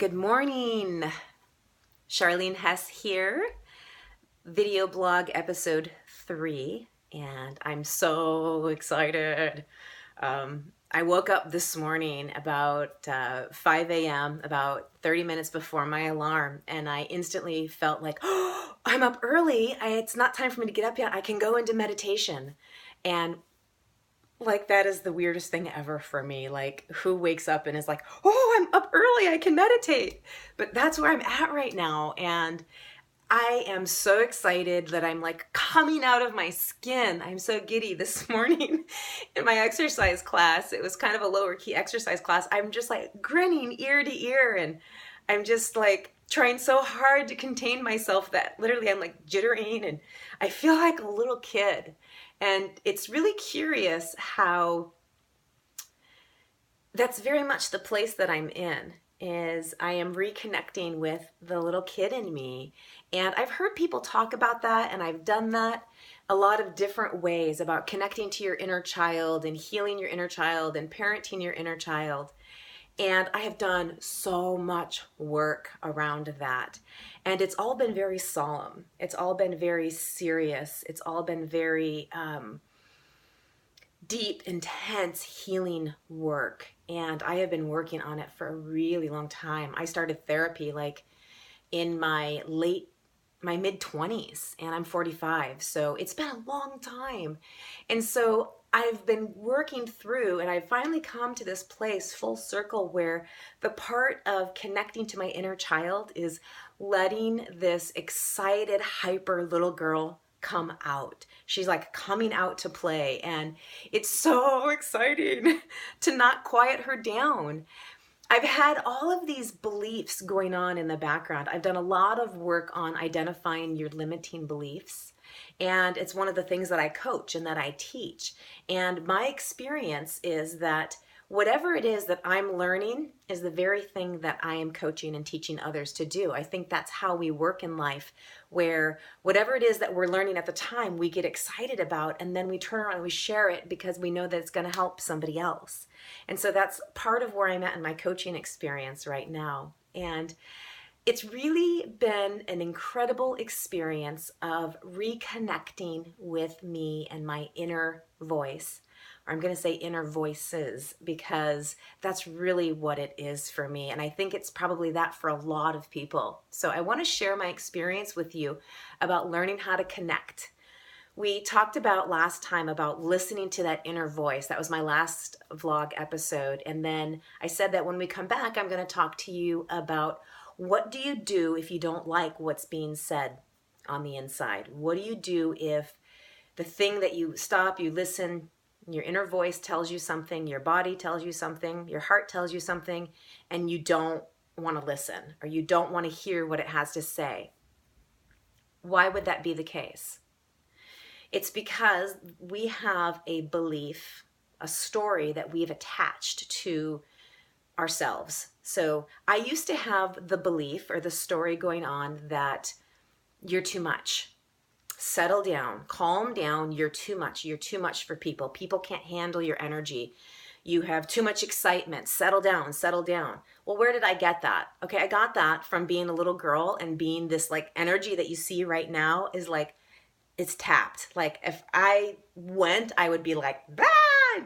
Good morning. Charleen Hess here, video blog episode 3, and I'm so excited. I woke up this morning about 5 a.m., about 30 minutes before my alarm, and I instantly felt like, oh, I'm up early. It's not time for me to get up yet. I can go into meditation. And that is the weirdest thing ever for me. Who wakes up and is like, oh, I'm up early, I can meditate. But that's where I'm at right now. And I am so excited that I'm coming out of my skin. I'm so giddy this morning in my exercise class. It was kind of a lower key exercise class. I'm just grinning ear to ear, and I'm just trying so hard to contain myself that literally I'm jittering, and I feel like a little kid. And it's really curious how that's very much the place that I'm in, is I am reconnecting with the little kid in me. And I've heard people talk about that, and I've done that a lot of different ways, about connecting to your inner child and healing your inner child and parenting your inner child. And I have done so much work around that. And it's all been very solemn. It's all been very serious. It's all been very deep, intense healing work. And I have been working on it for a really long time. I started therapy in my mid-20s, and I'm 45. So it's been a long time. And so I've been working through, and I've finally come to this place full circle where the part of connecting to my inner child is letting this excited, hyper little girl come out. She's coming out to play, and it's so exciting to not quiet her down. I've had all of these beliefs going on in the background. I've done a lot of work on identifying your limiting beliefs. And it's one of the things that I coach and that I teach. And my experience is that whatever it is that I'm learning is the very thing that I am coaching and teaching others to do. I think that's how we work in life, where whatever it is that we're learning at the time, we get excited about, and then we turn around and we share it because we know that it's going to help somebody else. And so that's part of where I'm at in my coaching experience right now. And it's really been an incredible experience of reconnecting with me and my inner voice. Or I'm going to say inner voices, because that's really what it is for me. And I think it's probably that for a lot of people. So I want to share my experience with you about learning how to connect. We talked about last time about listening to that inner voice. That was my last vlog episode. And then I said that when we come back, I'm going to talk to you about what do you do if you don't like what's being said on the inside? What do you do if the thing that you stop, you listen, your inner voice tells you something, your body tells you something, your heart tells you something, and you don't want to listen, or you don't want to hear what it has to say? Why would that be the case? It's because we have a belief, a story that we've attached to ourselves. So I used to have the belief or the story going on that you're too much. Settle down, calm down, you're too much. You're too much for people. People can't handle your energy. You have too much excitement. Settle down, settle down. Well, where did I get that? Okay, I got that from being a little girl and being this energy that you see right now is it's tapped. If I went, I would be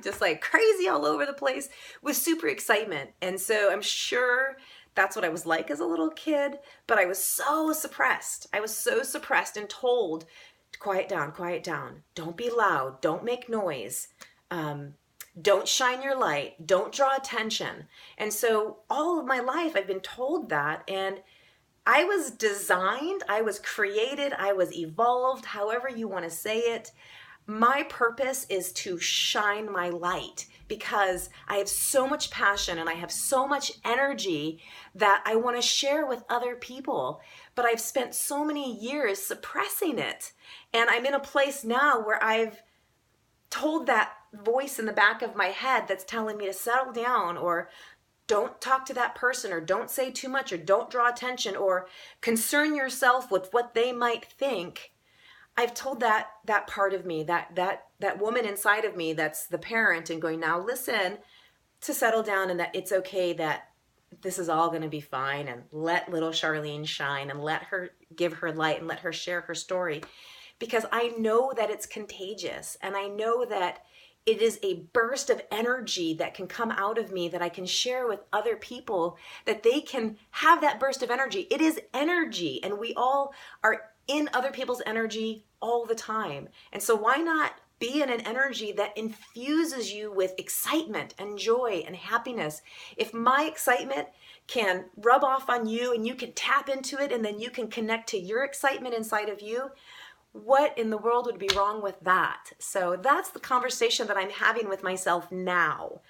just crazy all over the place with super excitement. And so I'm sure that's what I was like as a little kid, but I was so suppressed. I was so suppressed and told to quiet down. Don't be loud. Don't make noise. Don't shine your light. Don't draw attention. And so all of my life I've been told that, and I was designed, I was created, I was evolved, however you want to say it. My purpose is to shine my light, because I have so much passion and I have so much energy that I want to share with other people. But I've spent so many years suppressing it. And I'm in a place now where I've told that voice in the back of my head that's telling me to settle down, or don't talk to that person, or don't say too much, or don't draw attention, or concern yourself with what they might think. I've told that part of me, that woman inside of me that's the parent, and going, now listen, to settle down, and that it's okay that this is all going to be fine, and let little Charleen shine, and let her give her light, and let her share her story, because I know that it's contagious, and I know that it is a burst of energy that can come out of me that I can share with other people, that they can have that burst of energy. It is energy, and we all are in other people's energy all the time. And so why not be in an energy that infuses you with excitement and joy and happiness? If my excitement can rub off on you and you can tap into it, and then you can connect to your excitement inside of you, what in the world would be wrong with that? So that's the conversation that I'm having with myself now.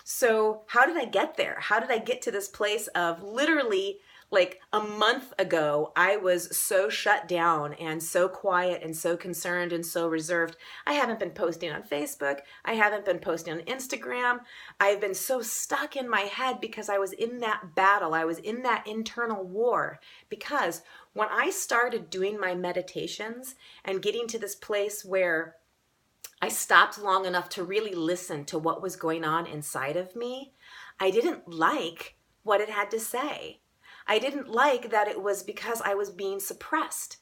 So how did I get there? How did I get to this place of literally like a month ago, I was so shut down and so quiet and so concerned and so reserved. I haven't been posting on Facebook. I haven't been posting on Instagram. I've been so stuck in my head because I was in that battle. I was in that internal war. Because when I started doing my meditations and getting to this place where I stopped long enough to really listen to what was going on inside of me, I didn't like what it had to say. I didn't like that it was because I was being suppressed.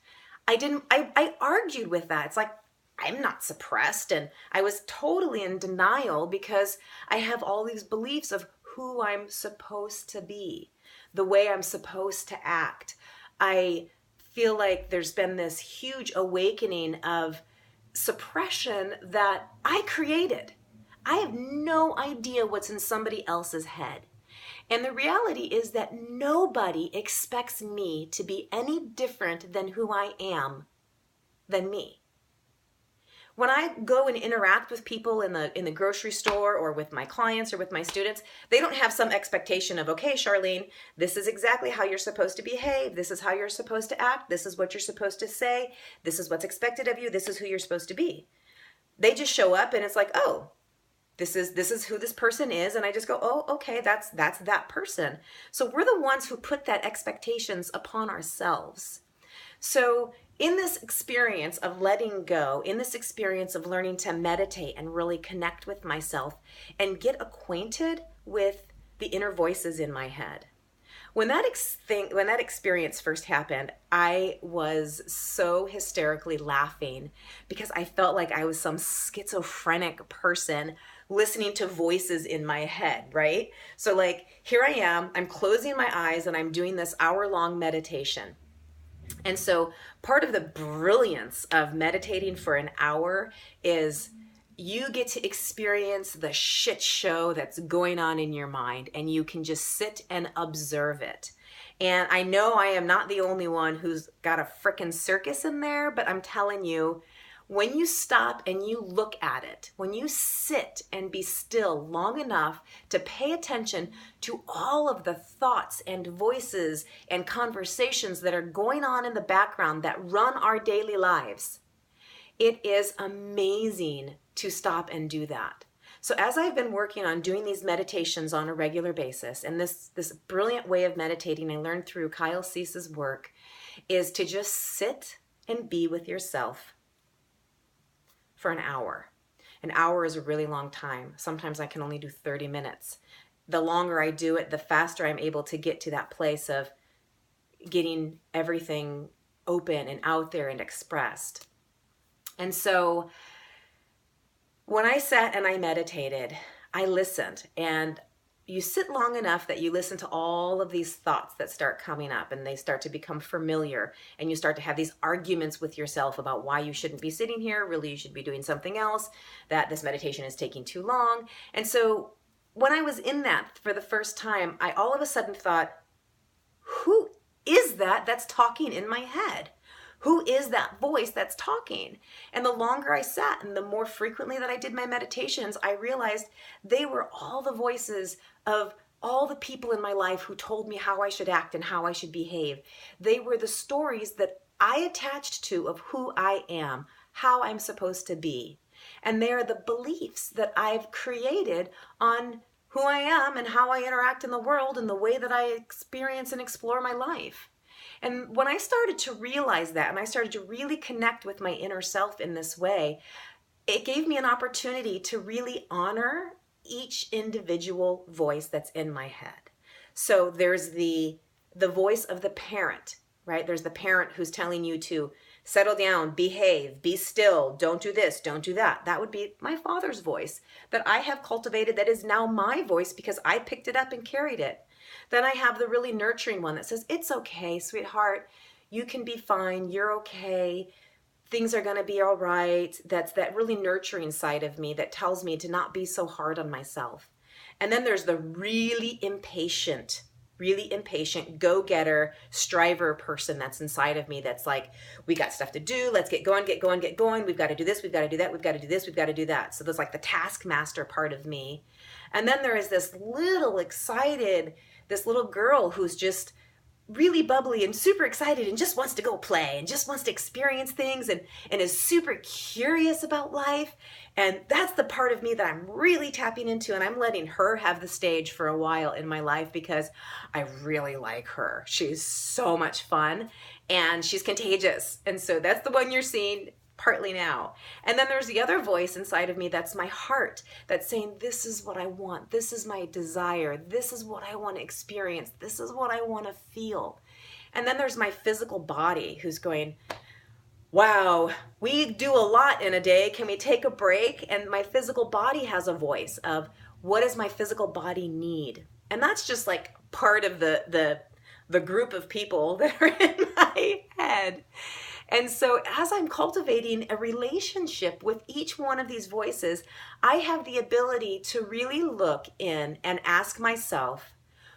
I argued with that. It's like, I'm not suppressed. And I was totally in denial because I have all these beliefs of who I'm supposed to be, the way I'm supposed to act. I feel like there's been this huge awakening of suppression that I created. I have no idea what's in somebody else's head. And the reality is that nobody expects me to be any different than who I am than me. When I go and interact with people in the grocery store or with my clients or with my students, they don't have some expectation of, okay, Charleen, this is exactly how you're supposed to behave. This is how you're supposed to act. This is what you're supposed to say. This is what's expected of you. This is who you're supposed to be. They just show up and it's like, oh, this is who this person is. And I just go, oh, okay, that's that person. So we're the ones who put that expectations upon ourselves. So in this experience of letting go, in this experience of learning to meditate and really connect with myself and get acquainted with the inner voices in my head. When that experience first happened, I was so hysterically laughing because I felt like I was some schizophrenic person listening to voices in my head, right? So like, here I am, I'm closing my eyes and I'm doing this hour-long meditation. And so part of the brilliance of meditating for an hour is you get to experience the shit show that's going on in your mind, and you can just sit and observe it. And I know I am not the only one who's got a frickin' circus in there, but I'm telling you, when you stop and you look at it, when you sit and be still long enough to pay attention to all of the thoughts and voices and conversations that are going on in the background that run our daily lives, it is amazing to stop and do that. So as I've been working on doing these meditations on a regular basis, and this brilliant way of meditating I learned through Kyle Cease's work is to just sit and be with yourself for an hour. An hour is a really long time. Sometimes I can only do 30 minutes. The longer I do it, the faster I'm able to get to that place of getting everything open and out there and expressed. And so when I sat and I meditated, I listened, and you sit long enough that you listen to all of these thoughts that start coming up, and they start to become familiar, and you start to have these arguments with yourself about why you shouldn't be sitting here. Really, you should be doing something else, that this meditation is taking too long. And so when I was in that for the first time, I all of a sudden thought, who is that that's talking in my head? Who is that voice that's talking? And the longer I sat and the more frequently that I did my meditations, I realized they were all the voices of all the people in my life who told me how I should act and how I should behave. They were the stories that I attached to of who I am, how I'm supposed to be. And they are the beliefs that I've created on who I am and how I interact in the world and the way that I experience and explore my life. And when I started to realize that, and I started to really connect with my inner self in this way, it gave me an opportunity to really honor each individual voice that's in my head. So there's the voice of the parent, right? There's the parent who's telling you to settle down, behave, be still, don't do this, don't do that. That would be my father's voice that I have cultivated, that is now my voice because I picked it up and carried it. Then I have the really nurturing one that says, it's okay, sweetheart, you can be fine, you're okay, things are going to be all right. That's that really nurturing side of me that tells me to not be so hard on myself. And then there's the really impatient, go-getter, striver person that's inside of me that's like, we got stuff to do, let's get going, we've got to do this, we've got to do that, we've got to do this, we've got to do that. So there's like the taskmaster part of me. And then there is this little excited, this little girl who's just really bubbly and super excited and just wants to go play and just wants to experience things and is super curious about life. And that's the part of me that I'm really tapping into, and I'm letting her have the stage for a while in my life because I really like her. She's so much fun and she's contagious. And so that's the one you're seeing partly now. And then there's the other voice inside of me that's my heart that's saying, this is what I want, this is my desire, this is what I want to experience, this is what I want to feel. And then there's my physical body who's going, wow, we do a lot in a day, can we take a break? And my physical body has a voice of, what does my physical body need? And that's just like part of the group of people that are in my head. And so as I'm cultivating a relationship with each one of these voices, I have the ability to really look in and ask myself,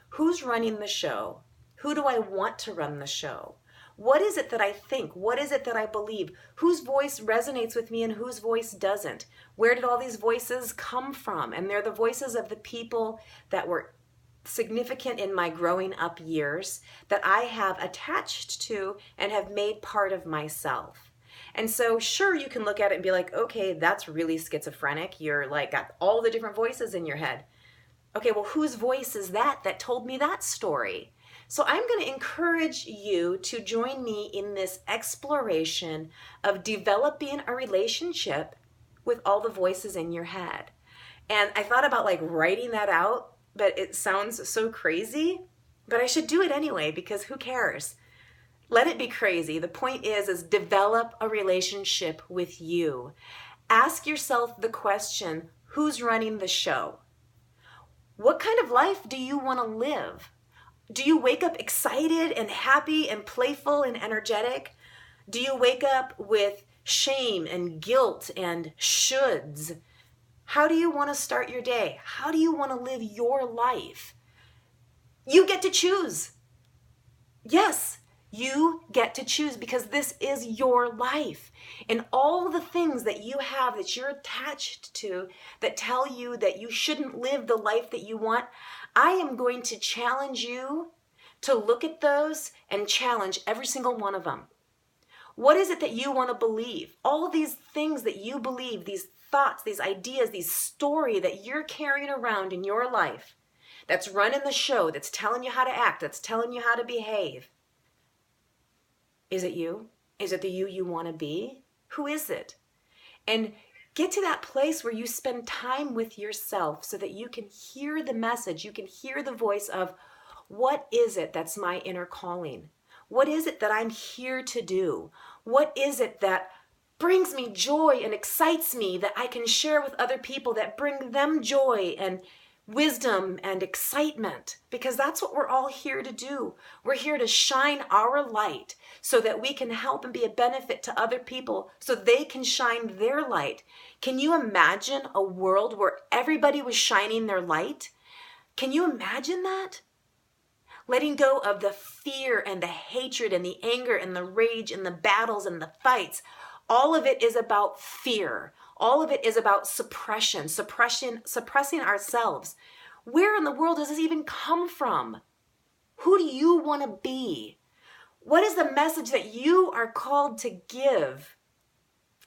who's running the show? Who do I want to run the show? What is it that I think? What is it that I believe? Whose voice resonates with me and whose voice doesn't? Where did all these voices come from? And they're the voices of the people that were significant in my growing up years that I have attached to and have made part of myself. And so sure, you can look at it and be like, okay, that's really schizophrenic. You're like got all the different voices in your head. Okay, well, whose voice is that told me that story? So I'm going to encourage you to join me in this exploration of developing a relationship with all the voices in your head. And I thought about like writing that out, but it sounds so crazy, but I should do it anyway because who cares? Let it be crazy. The point is develop a relationship with you. Ask yourself the question, who's running the show? What kind of life do you want to live? Do you wake up excited and happy and playful and energetic? Do you wake up with shame and guilt and shoulds? How do you want to start your day? How do you want to live your life? You get to choose. Yes, you get to choose because this is your life. And all the things that you have that you're attached to that tell you that you shouldn't live the life that you want, I am going to challenge you to look at those and challenge every single one of them. What is it that you want to believe? All of these things that you believe, these thoughts, these ideas, these story that you're carrying around in your life that's running the show, that's telling you how to act, that's telling you how to behave. Is it you? Is it the you want to be? Who is it? And get to that place where you spend time with yourself so that you can hear the message, you can hear the voice of what is it that's my inner calling? What is it that I'm here to do? What is it that brings me joy and excites me that I can share with other people that bring them joy and wisdom and excitement? Because that's what we're all here to do. We're here to shine our light so that we can help and be a benefit to other people so they can shine their light. Can you imagine a world where everybody was shining their light? Can you imagine that? Letting go of the fear and the hatred and the anger and the rage and the battles and the fights. All of it is about fear. All of it is about suppression, suppressing ourselves. Where in the world does this even come from? Who do you want to be? What is the message that you are called to give?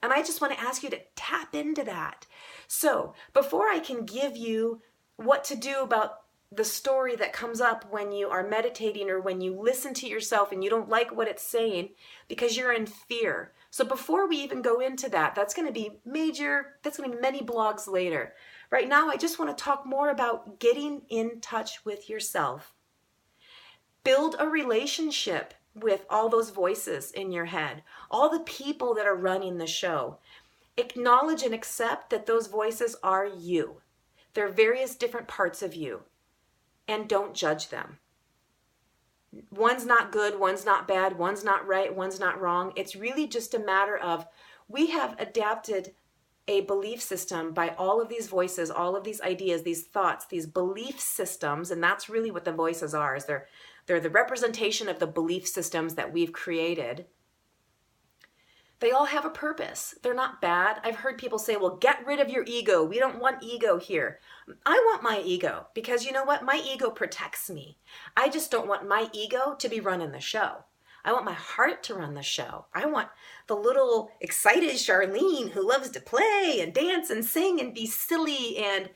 And I just want to ask you to tap into that. So before I can give you what to do about the story that comes up when you are meditating or when you listen to yourself and you don't like what it's saying because you're in fear. So before we even go into that, that's going to be many blogs later. Right now, I just want to talk more about getting in touch with yourself. Build a relationship with all those voices in your head, all the people that are running the show. Acknowledge and accept that those voices are you. They're various different parts of you, and don't judge them. One's not good, one's not bad, one's not right, one's not wrong. It's really just a matter of, we have adapted a belief system by all of these voices, all of these ideas, these thoughts, these belief systems, and that's really what the voices are, is they're the representation of the belief systems that we've created. They all have a purpose. They're not bad. I've heard people say, well, get rid of your ego. We don't want ego here. I want my ego because you know what? My ego protects me. I just don't want my ego to be running the show. I want my heart to run the show. I want the little excited Charleen who loves to play and dance and sing and be silly, and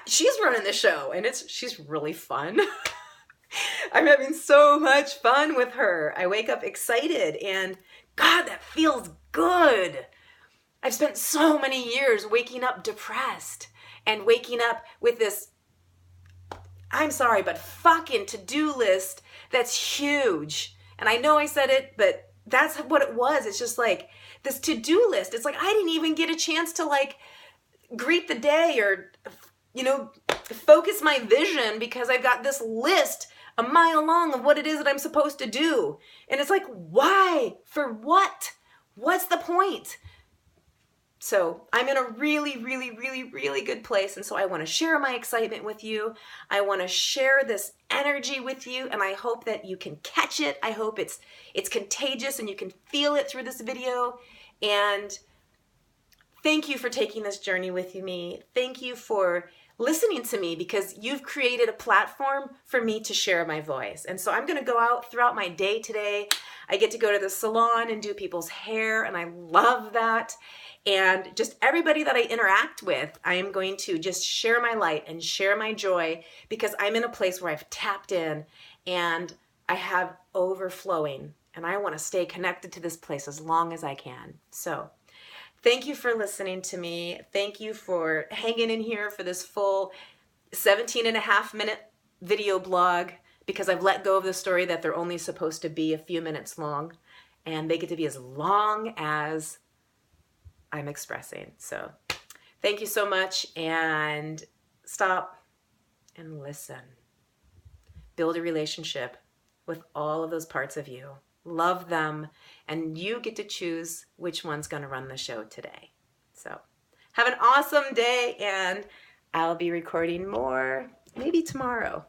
she's running the show, and she's really fun. I'm having so much fun with her. I wake up excited, and God, that feels good. I've spent so many years waking up depressed and waking up with this, I'm sorry, but fucking to-do list that's huge. And I know I said it, but that's what it was. It's just like this to-do list. It's like I didn't even get a chance to like greet the day or, you know, focus my vision because I've got this list a mile long of what it is that I'm supposed to do. And it's like, why? For what? What's the point? So I'm in a really, really, really, really good place. And so I want to share my excitement with you. I want to share this energy with you. And I hope that you can catch it. I hope it's contagious and you can feel it through this video. And thank you for taking this journey with me. Thank you for listening to me because you've created a platform for me to share my voice. And so I'm going to go out throughout my day today. I get to go to the salon and do people's hair, and I love that. And just everybody that I interact with, I am going to just share my light and share my joy because I'm in a place where I've tapped in and I have overflowing, and I want to stay connected to this place as long as I can. So thank you for listening to me. Thank you for hanging in here for this full 17.5-minute video blog because I've let go of the story that they're only supposed to be a few minutes long, and they get to be as long as I'm expressing. So thank you so much, and stop and listen. Build a relationship with all of those parts of you. Love them, and you get to choose which one's going to run the show today. So have an awesome day, and I'll be recording more maybe tomorrow.